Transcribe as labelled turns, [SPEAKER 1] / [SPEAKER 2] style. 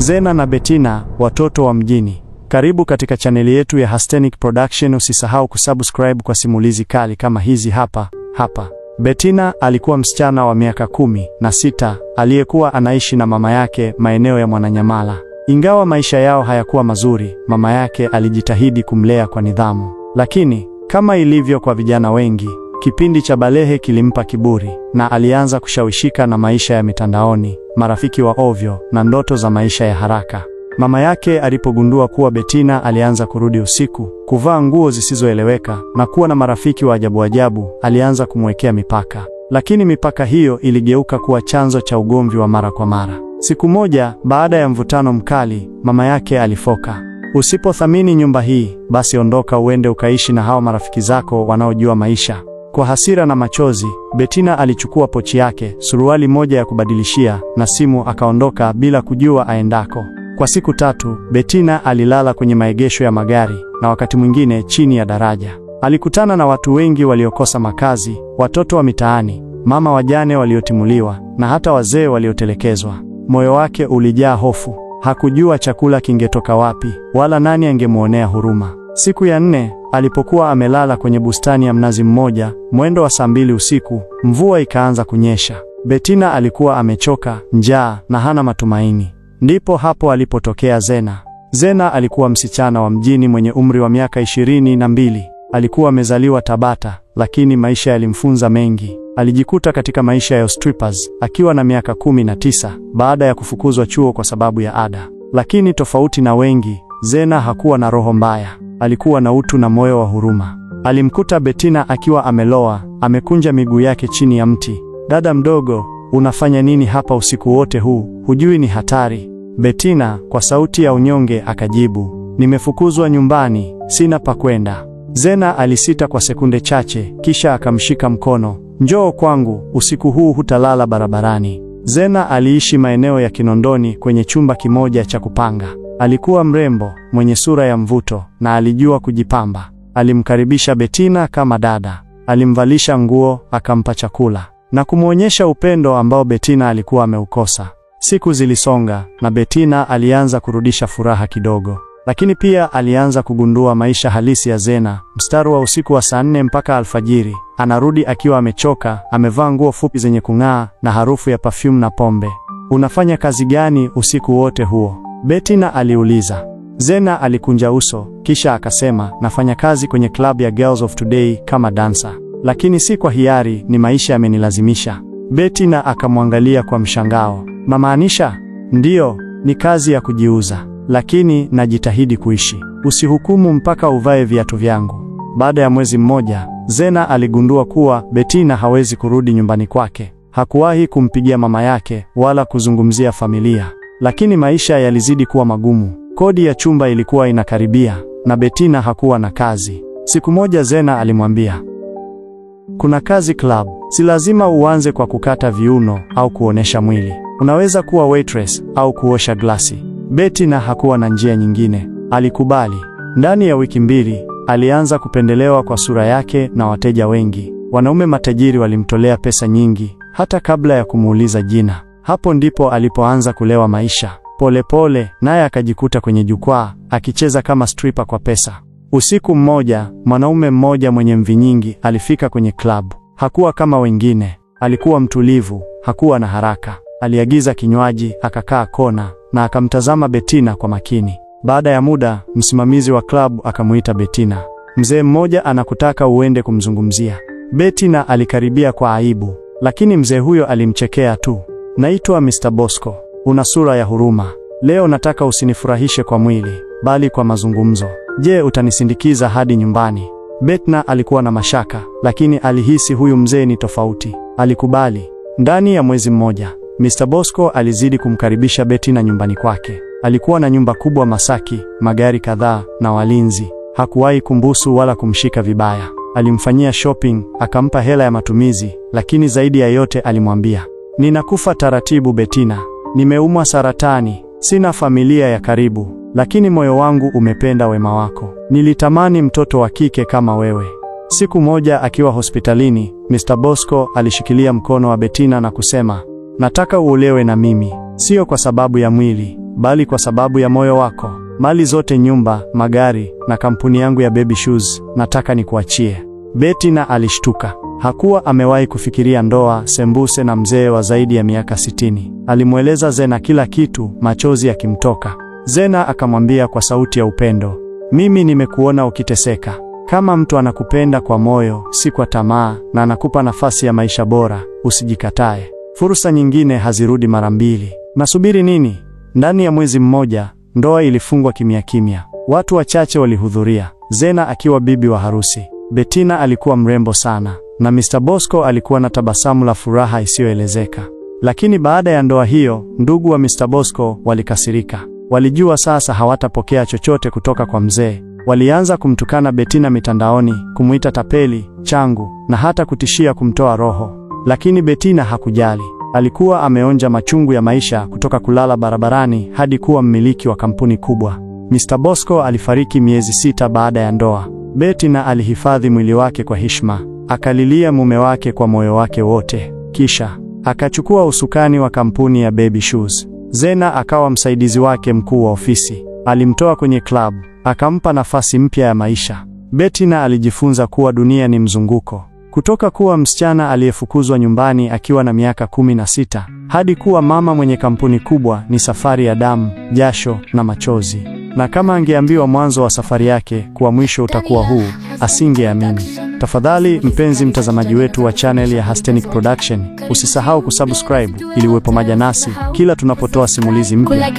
[SPEAKER 1] Zena na Bettina, watoto wa mjini. Karibu katika chaneli yetu ya Hastenic Production. Usisahau kusubscribe kwa simulizi kali kama hizi hapa. Bettina alikuwa msichana wa miaka 16 aliyekuwa anaishi na mama yake maeneo ya Mwananyamala. Ingawa maisha yao hayakuwa mazuri, mama yake alijitahidi kumlea kwa nidhamu. Lakini kama ilivyo kwa vijana wengi, kipindi cha balehe kilimpa kiburi na alianza kushawishika na maisha ya mitandaoni, marafiki wa ovyo na ndoto za maisha ya haraka. Mama yake alipogundua kuwa Bettina alianza kurudi usiku, kuvaa nguo zisizoeleweka na kuwa na marafiki wa ajabu, alianza kumwekea mipaka. Lakini mipaka hiyo iligeuka kuwa chanzo cha ugomvi wa mara kwa mara. Siku moja, baada ya mvutano mkali, mama yake alifoka. Usipothamini nyumba hii, basi ondoka uende ukaishi na hao marafiki zako wanaojua maisha. Kwa hasira na machozi, Bettina alichukua pochi yake, suruali moja ya kubadilishia na simu, akaondoka bila kujua aendako. Kwa siku 3, Bettina alilala kwenye maegesho ya magari na wakati mwingine chini ya daraja. Alikutana na watu wengi waliokosa makazi, watoto wa mitaani, mama wajane waliotimuliwa na hata wazee waliotelekezwa. Moyo wake ulijaa hofu. Hakujua chakula kingetoka wapi wala nani angemuonea huruma. Siku ya 4, alipokuwa amelala kwenye bustani ya mnazi mmoja, mwendo wa saa 2 usiku, mvua ikaanza kunyesha. Bettina alikuwa amechoka, njaa na hana matumaini. Ndipo hapo alipotokea Zena. Zena alikuwa msichana wa mjini mwenye umri wa miaka 22. Alikuwa amezaliwa Tabata, lakini maisha yalimfunza mengi. Alijikuta katika maisha ya strippers akiwa na miaka 19 baada ya kufukuzwa chuo kwa sababu ya ada. Lakini tofauti na wengi, Zena hakuwa na roho mbaya. Alikuwa na utu na moyo wa huruma. Alimkuta Bettina akiwa ameloa, amekunja miguu yake chini ya mti. "Dada mdogo, unafanya nini hapa usiku wote huu? Hujui ni hatari?" Bettina kwa sauti ya unyonge akajibu, "Nimefukuzwa nyumbani, sina pa kwenda." Zena alisita kwa sekunde chache, kisha akamshika mkono. "Njoo kwangu, usiku huu hutalala barabarani." Zena aliishi maeneo ya Kinondoni kwenye chumba kimoja cha kupanga. Alikuwa mrembo, mwenye sura ya mvuto na alijua kujipamba. Alimkaribisha Bettina kama dada. Alimvalisha nguo, akampa chakula na kumuonyesha upendo ambao Bettina alikuwa ameukosa. Siku zilisonga na Bettina alianza kurudisha furaha kidogo. Lakini pia alianza kugundua maisha halisi ya Zena. Mstari wa usiku wa saa 4 mpaka alfajiri, anarudi akiwa amechoka, amevaa nguo fupi zenye kung'aa na harufu ya perfume na pombe. "Unafanya kazi gani usiku wote huo?" Bettina aliuliza. Zena alikunja uso, kisha akasema, "Nafanya kazi kwenye club ya Girls of Today kama dancer. Lakini si kwa hiari, ni maisha yamenilazimisha." Bettina akamwangalia kwa mshangao. "Mamaanisha?" "Ndiyo, ni kazi ya kujiuza. Lakini najitahidi kuishi. Usihukumu mpaka uvae viatu vyangu." Baada ya mwezi mmoja, Zena aligundua kuwa Bettina hawezi kurudi nyumbani kwake. Hakuwahi kumpigia mama yake wala kuzungumzia familia. Lakini maisha yalizidi kuwa magumu. Kodi ya chumba ilikuwa inakaribia na Bettina hakuwa na kazi. Siku moja Zena alimwambia, "Kuna kazi club. Si lazima uanze kwa kukata viuno au kuonesha mwili. Unaweza kuwa waitress au kuosha glasi." Bettina hakuwa na njia nyingine. Alikubali. Ndani ya wiki 2, alianza kupendelewa kwa sura yake na wateja wengi. Wanaume matajiri walimtolea pesa nyingi hata kabla ya kumuuliza jina. Hapo ndipo alipoanza kulewa maisha. Polepole, naye akajikuta kwenye jukwaa akicheza kama stripper kwa pesa. Usiku mmoja, mwanaume mmoja mwenye mvi nyingi alifika kwenye club. Hakuwa kama wengine. Alikuwa mtulivu, hakuwa na haraka. Aliagiza kinywaji, akakaa kona na akamtazama Bettina kwa makini. Baada ya muda, msimamizi wa klabu akamuita Bettina. "Mzee mmoja anakutaka uende kumzungumzia." Bettina alikaribia kwa aibu, lakini mzee huyo alimchekea tu. "Naitwa Mr. Bosco. Una sura ya huruma. Leo nataka usinifurahishe kwa mwili, bali kwa mazungumzo. Je, utanisindikiza hadi nyumbani?" Bettina alikuwa na mashaka, lakini alihisi huyu mzee ni tofauti. Alikubali. Ndani ya mwezi mmoja, Mr. Bosco alizidi kumkaribisha Bettina nyumbani kwake. Alikuwa na nyumba kubwa Masaki, magari kadhaa na walinzi. Hakuwahi kumbusu wala kumshika vibaya. Alimfanyia shopping, akampa hela ya matumizi, lakini zaidi ya yote alimwambia, "Ninakufa taratibu Bettina. Nimeumwa saratani, sina familia ya karibu, lakini moyo wangu umependa wema wako. Nilitamani mtoto wa kike kama wewe." Siku moja akiwa hospitalini, Mr. Bosco alishikilia mkono wa Bettina na kusema, "Nataka uolewe na mimi, sio kwa sababu ya mwili, bali kwa sababu ya moyo wako. Mali zote, nyumba, magari na kampuni yangu ya Baby Shoes, nataka nikuachie. Bettina alishtuka. Hakuwa amewahi kufikiria ndoa, sembuse na mzee wa zaidi ya miaka 60. Alimweleza Zena kila kitu, machozi yakimtoka. Zena akamwambia kwa sauti ya upendo, mimi nimekuona ukiteseka. Kama mtu anakupenda kwa moyo, si kwa tamaa, na anakupa nafasi ya maisha bora, usijikatae. Fursa nyingine hazirudi mara mbili. Nasubiri nini? Ndani ya mwezi mmoja, ndoa ilifungwa kimya kimya. Watu wachache walihudhuria, Zena akiwa bibi wa harusi. Bettina alikuwa mrembo sana, na Mr. Bosco alikuwa na tabasamu la furaha isiyoelezeka. Lakini baada ya ndoa hiyo, ndugu wa Mr. Bosco walikasirika. Walijua sasa hawatapokea chochote kutoka kwa mzee. Walianza kumtukana Bettina mitandaoni, kumuita tapeli, changu, na hata kutishia kumtoa roho. Lakini Bettina hakujali. Alikuwa ameonja machungu ya maisha, kutoka kulala barabarani hadi kuwa mmiliki wa kampuni kubwa. Mr. Bosco alifariki miezi 6 baada ya ndoa. Bettina alihifadhi mwili wake kwa heshima, akalilia mume wake kwa moyo wake wote. Kisha akachukua usukani wa kampuni ya Baby Shoes. Zena akawa msaidizi wake mkuu wa ofisi. Alimtoa kwenye club, akampa nafasi mpya ya maisha. Bettina alijifunza kuwa dunia ni mzunguko. Kutoka kuwa msichana aliyefukuzwa nyumbani akiwa na miaka 16, hadi kuwa mama mwenye kampuni kubwa, ni safari ya damu, jasho na machozi. Na kama angeambiwa mwanzo wa safari yake kuwa mwisho utakuwa huu, asingeamini. Tafadhali mpenzi mtazamaji wetu wa channel ya Hastenic Production, usisahau kusubscribe ili uwe pamoja nasi kila tunapotoa simulizi mpya.